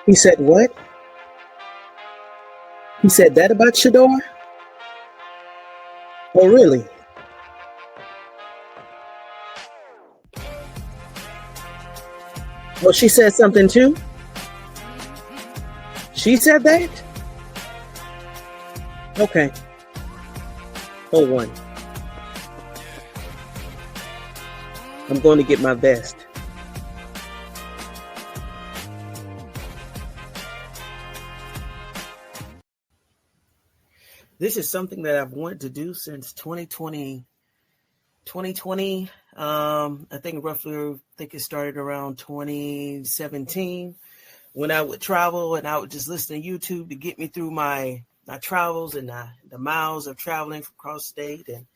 He said what? He said that about SHEDEUR? Oh, really? Oh, she said something too? She said that? Okay. Hold on. I'm going to get my vest. This is something that I've wanted to do since 2020. I think it started around 2017 when I would travel and I would just listen to YouTube to get me through my travels and the miles of traveling across state. And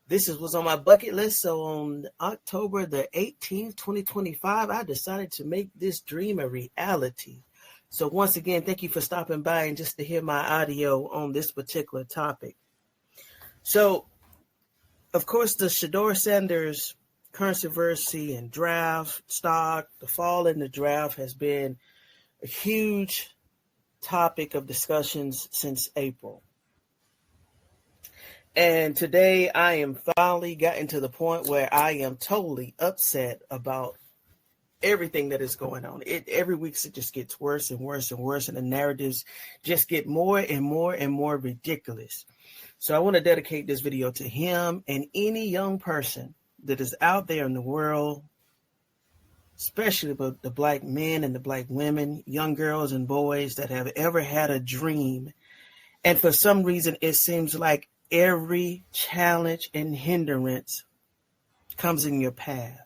this was on my bucket list. So on October the 18th, 2025, I decided to make this dream a reality. So once again, thank you for stopping by and just to hear my audio on this particular topic. So, of course, the shedeursanders controversy and draft stock, the fall in the draft has been a huge topic of discussions since April. And today I am finally gotten to the point where I am totally upset about everything that is going on. Every week it just gets worse and worse and worse, and the narratives just get more and more and more ridiculous. So I want to dedicate this video to him and any young person that is out there in the world, especially the black men and the black women, young girls and boys that have ever had a dream. And for some reason, it seems like every challenge and hindrance comes in your path.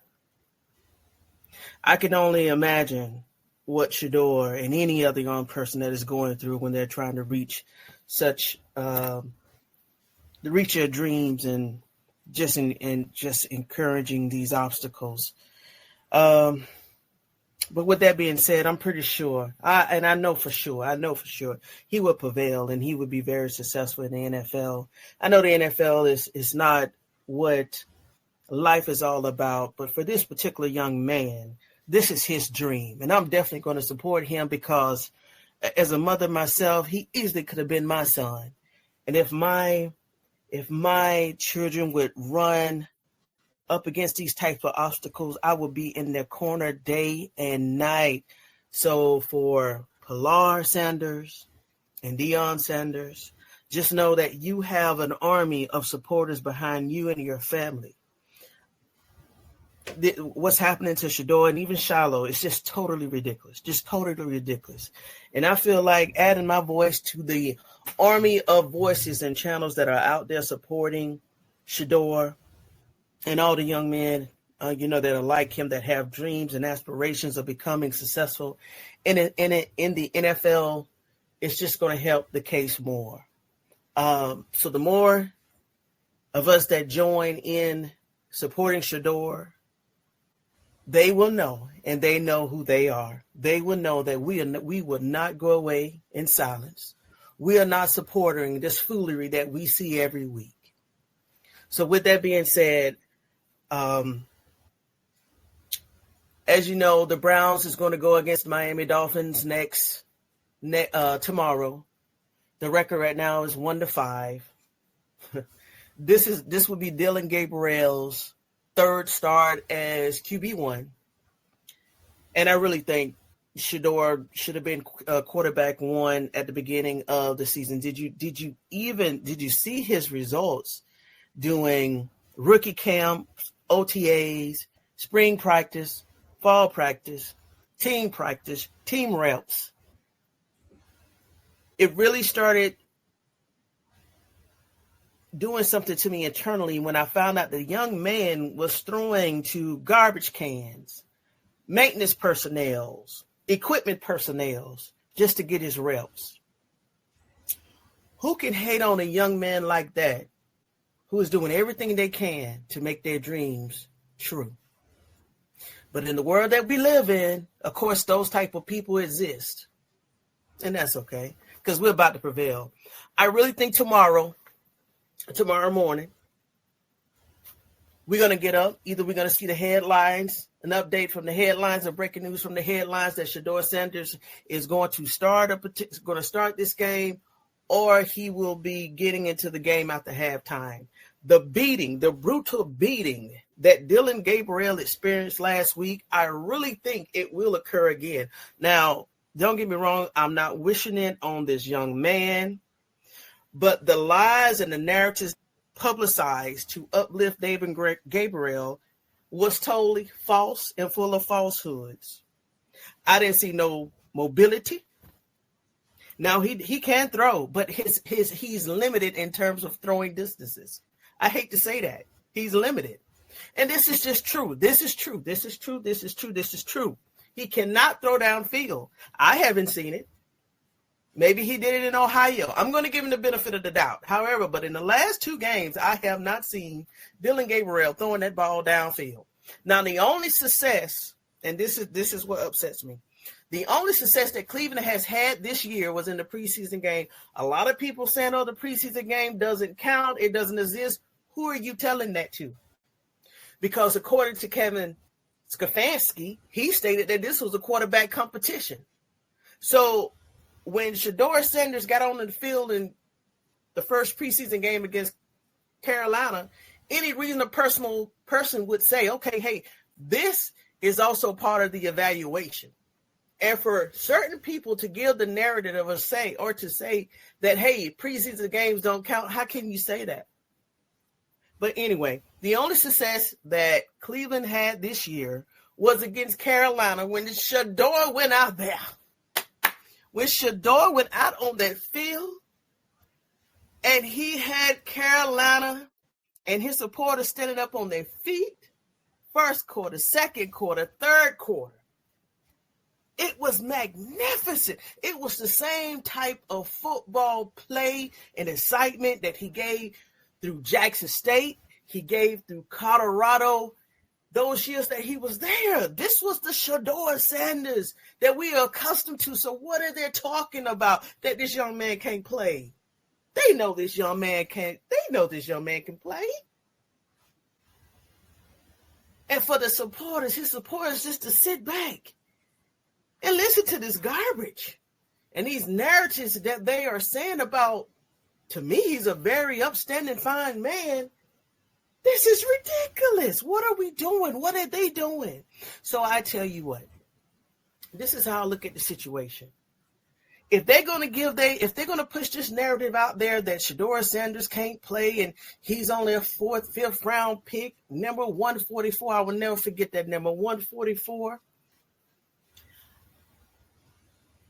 I can only imagine what SHEDEUR and any other young person that is going through when they're trying to reach reach their dreams and just encouraging these obstacles. But with that being said, I'm pretty sure, I know for sure, he would prevail and he would be very successful in the NFL. I know the NFL is not what life is all about, but for this particular young man, this is his dream. And I'm definitely going to support him because as a mother myself, he easily could have been my son. And if my children would run up against these types of obstacles, I would be in their corner day and night. So for pilarsanders and deionsanders, just know that you have an army of supporters behind you and your family. What's happening to SHEDEUR and even Shiloh is just totally ridiculous. And I feel like adding my voice to the army of voices and channels that are out there supporting SHEDEUR and all the young men, that are like him, that have dreams and aspirations of becoming successful in the NFL, it's just going to help the case more. So the more of us that join in supporting SHEDEUR, they will know, and they know who they are. They will know that we will not go away in silence. We are not supporting this foolery that we see every week. So with that being said, as you know, the Browns is going to go against the Miami Dolphins tomorrow. The record right now is 1-5. This would be Dillon Gabriel's third start as QB1. And I really think SHEDEUR should have been quarterback one at the beginning of the season. Did you see his results doing rookie camp, OTAs, spring practice, fall practice, team reps? It really started doing something to me internally when I found out the young man was throwing to garbage cans, maintenance personnel, equipment personnel, just to get his reps. Who can hate on a young man like that who is doing everything they can to make their dreams true? But in the world that we live in, of course, those type of people exist. And that's okay, because we're about to prevail. I really think tomorrow morning, we're going to get up. Either we're going to see the headlines, an update from the headlines or breaking news from the headlines that Shedeursanders is going to start this game, or he will be getting into the game after halftime. The brutal beating that Dillon Gabriel experienced last week, I really think it will occur again. Now, don't get me wrong, I'm not wishing it on this young man, but the lies and the narratives publicized to uplift David Gabriel was totally false and full of falsehoods. I didn't see no mobility. Now he can throw, but he's limited in terms of throwing distances. I hate to say that. He's limited. And this is just true. This is true. He cannot throw downfield. I haven't seen it. Maybe he did it in Ohio. I'm going to give him the benefit of the doubt. However, but in the last 2 games, I have not seen Dillon Gabriel throwing that ball downfield. Now, the only success, and this is what upsets me, the only success that Cleveland has had this year was in the preseason game. A lot of people saying, oh, the preseason game doesn't count. It doesn't exist. Who are you telling that to? Because according to Kevin Stefanski, he stated that this was a quarterback competition. So when Shedeursanders got on the field in the first preseason game against Carolina, any reasonable person would say, okay, hey, this is also part of the evaluation. And for certain people to give the narrative of to say that, hey, preseason games don't count, how can you say that? But anyway, the only success that Cleveland had this year was against Carolina when Shedeur went out there. When Shedeur went out on that field and he had Carolina and his supporters standing up on their feet, first quarter, second quarter, third quarter. It was magnificent. It was the same type of football play and excitement that he gave through Jackson State. He gave through Colorado those years that he was there. This was the Shedeursanders that we are accustomed to. So what are they talking about that this young man can't play? They know this young man can't. They know this young man can play. And for the supporters, his supporters, just to sit back and listen to this garbage and these narratives that they are saying about, to me, he's a very upstanding, fine man. This is ridiculous. What are we doing? What are they doing? So I tell you what, this is how I look at the situation. If they're going to push this narrative out there that Shedeursanders can't play and he's only a 4th, 5th round pick, number 144, I will never forget that number, 144.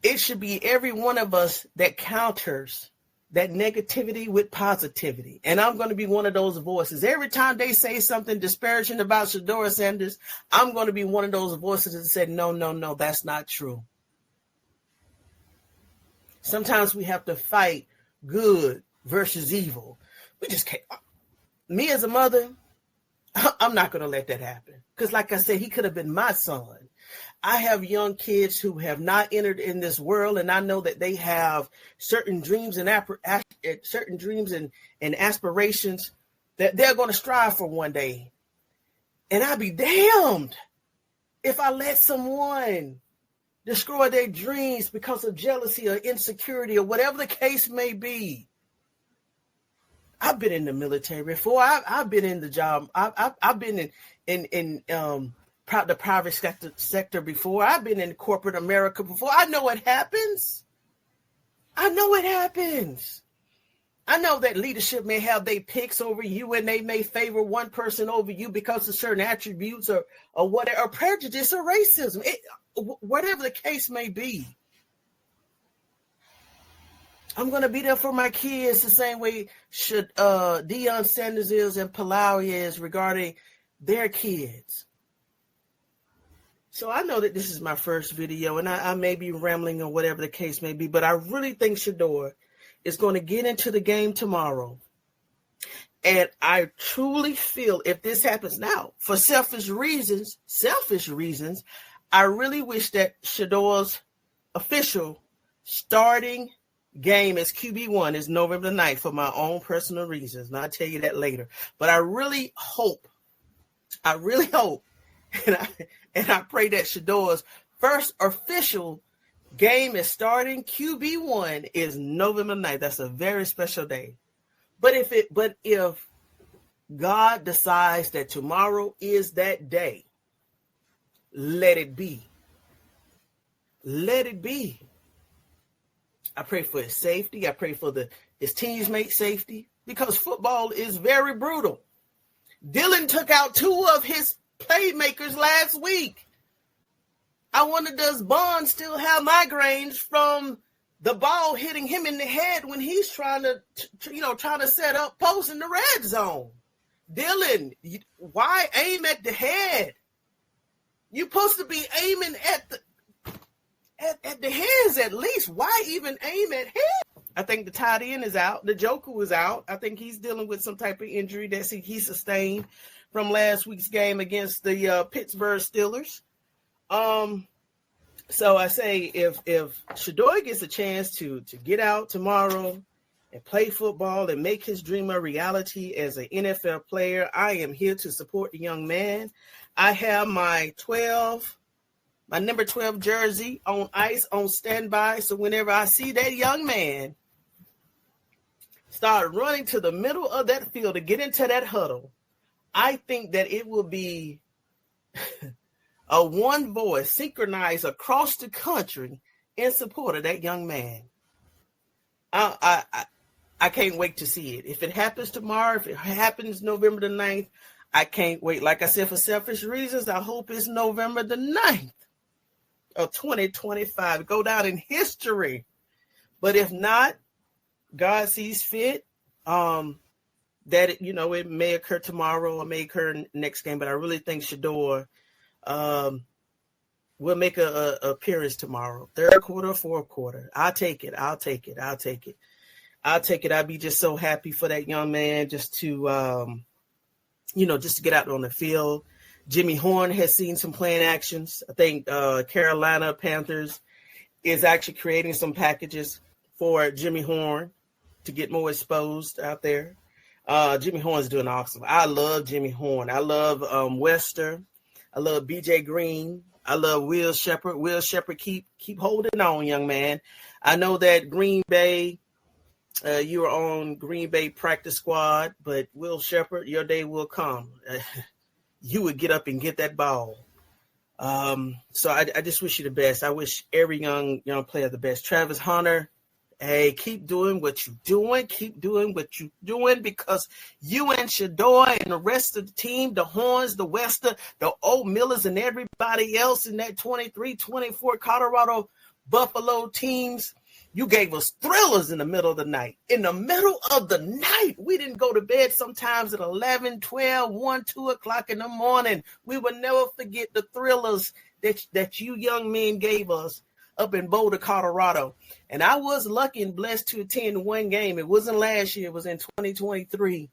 It should be every one of us that counters that negativity with positivity. And I'm going to be one of those voices. Every time they say something disparaging about Shedeursanders, I'm going to be one of those voices that say, no, that's not true. Sometimes we have to fight good versus evil. We just can't. Me as a mother, I'm not going to let that happen. Because like I said, he could have been my son. I have young kids who have not entered in this world, and I know that they have certain dreams and aspirations that they're going to strive for one day. And I'd be damned if I let someone destroy their dreams because of jealousy or insecurity or whatever the case may be. I've been in the military before. I've been in the job. I've been in the private sector before. I've been in corporate America before. I know what happens. I know that leadership may have their picks over you and they may favor one person over you because of certain attributes or whatever, or prejudice or racism, whatever the case may be. I'm going to be there for my kids the same way deionsanders is and Pilaria is regarding their kids. So I know that this is my first video and I may be rambling or whatever the case may be, but I really think Shedeur is going to get into the game tomorrow. And I truly feel if this happens now, for selfish reasons, I really wish that Shedeur's official starting game as QB1 is November 9th for my own personal reasons. And I'll tell you that later. But I really hope I really hope and I pray that SHEDEUR's first official game is starting. QB1 is November 9th. That's a very special day. But if God decides that tomorrow is that day, let it be. Let it be. I pray for his safety. I pray for his teammates' safety, because football is very brutal. Dylan took out 2 of his playmakers last week. I wonder, does Bond still have migraines from the ball hitting him in the head when he's trying to set up posts in the red zone? Dylan, why aim at the head? You're supposed to be aiming at the hands at least. Why even aim at head? I think the tight end is out. The Joker was out. I think he's dealing with some type of injury that he sustained from last week's game against the Pittsburgh Steelers. So I say if SHEDEUR gets a chance to get out tomorrow and play football and make his dream a reality as an NFL player, I am here to support the young man. I have my number 12 jersey on ice, on standby. So whenever I see that young man start running to the middle of that field to get into that huddle, I think that it will be a one voice synchronized across the country in support of that young man. I can't wait to see it. If it happens tomorrow, if it happens November the 9th, I can't wait. Like I said, for selfish reasons, I hope it's November the 9th of 2025. Go down in history. But if not, God sees fit. That it may occur tomorrow or may occur next game. But I really think SHEDEUR will make a appearance tomorrow. Third quarter, fourth quarter. I'll take it. I'd be just so happy for that young man just to get out on the field. Jimmy Horn has seen some playing actions. I think Carolina Panthers is actually creating some packages for Jimmy Horn to get more exposed out there. Jimmy Horn is doing awesome. I love Jimmy Horn. I love Wester. I love BJ Green. I love Will Shepherd. Will Shepherd, keep holding on, young man. I know that Green Bay, you are on Green Bay practice squad, but Will Shepherd, your day will come. You would get up and get that ball. So I just wish you the best. I wish every young player the best. Travis Hunter, hey, keep doing what you're doing. Keep doing what you're doing, because you and SHEDEUR and the rest of the team, the Horns, the Wester, the Old Millers, and everybody else in that 23-24 Colorado Buffalo teams, you gave us thrillers in the middle of the night. In the middle of the night, we didn't go to bed sometimes at 11, 12, 1, 2 o'clock in the morning. We will never forget the thrillers that you young men gave us up in Boulder, Colorado. And I was lucky and blessed to attend one game. It wasn't last year. It was in 2023.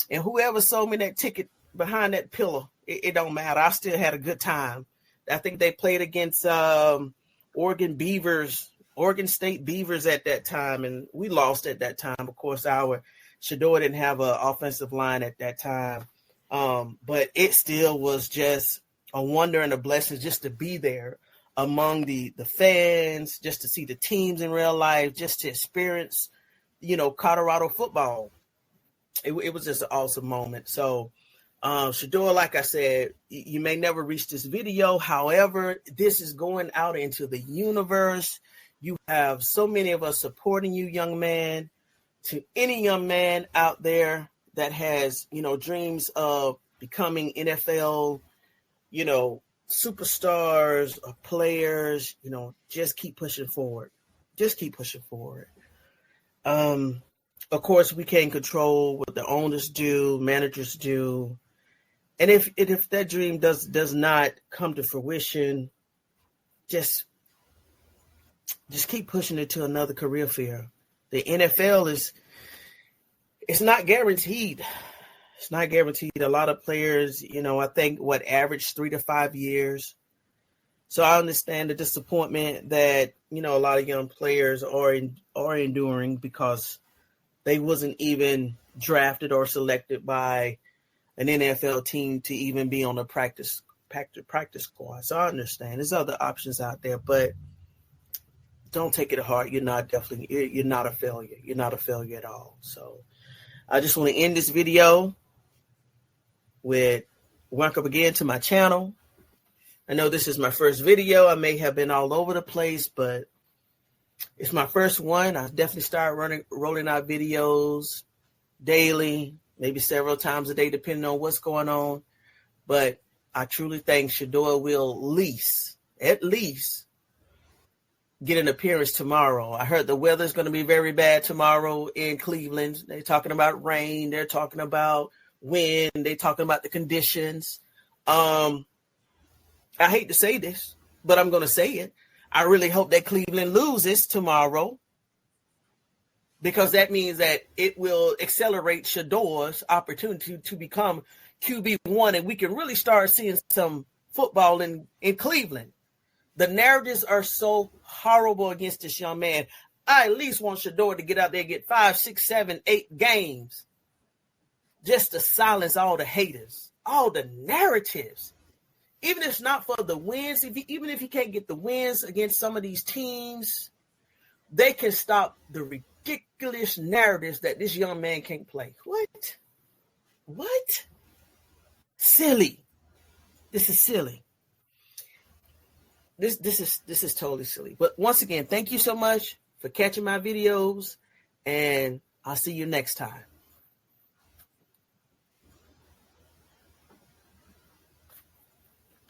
And whoever sold me that ticket behind that pillar, it don't matter. I still had a good time. I think they played against Oregon State Beavers at that time, and we lost at that time. Of course, our SHEDEUR didn't have an offensive line at that time. But it still was just a wonder and a blessing just to be there among the fans, just to see the teams in real life, just to experience, Colorado football. It was just an awesome moment. So, SHEDEUR, like I said, you may never reach this video. However, this is going out into the universe. You have so many of us supporting you, young man. To any young man out there that has, dreams of becoming NFL, superstars or players, just keep pushing forward. Just keep pushing forward. Of course, we can't control what the owners do, managers do. And if that dream does not come to fruition, just keep pushing it to another career field. The NFL it's not guaranteed. It's not guaranteed. A lot of players, I think average 3 to 5 years. So I understand the disappointment that, a lot of young players are enduring because they wasn't even drafted or selected by an NFL team to even be on the practice squad. So I understand there's other options out there, but don't take it to heart. You're not a failure. You're not a failure at all. So I just want to end this video with welcome again to my channel. I know this is my first video. I may have been all over the place, but it's my first one. I definitely start rolling out videos daily, maybe several times a day, depending on what's going on. But I truly think SHEDEUR will at least get an appearance tomorrow. I heard the weather's going to be very bad tomorrow in Cleveland. They're talking about rain. They're talking about wind. They're talking about the conditions. I hate to say this, but I'm going to say it. I really hope that Cleveland loses tomorrow, because that means that it will accelerate SHEDEUR's opportunity to become QB1, and we can really start seeing some football in Cleveland. The narratives are so horrible against this young man. I at least want SHEDEUR to get out there and get 5, 6, 7, 8 games just to silence all the haters, all the narratives. Even if it's not for the wins, even if he can't get the wins against some of these teams, they can stop the ridiculous narratives that this young man can't play. What? Silly. This is silly. This is totally silly. But once again, thank you so much for catching my videos, and I'll see you next time.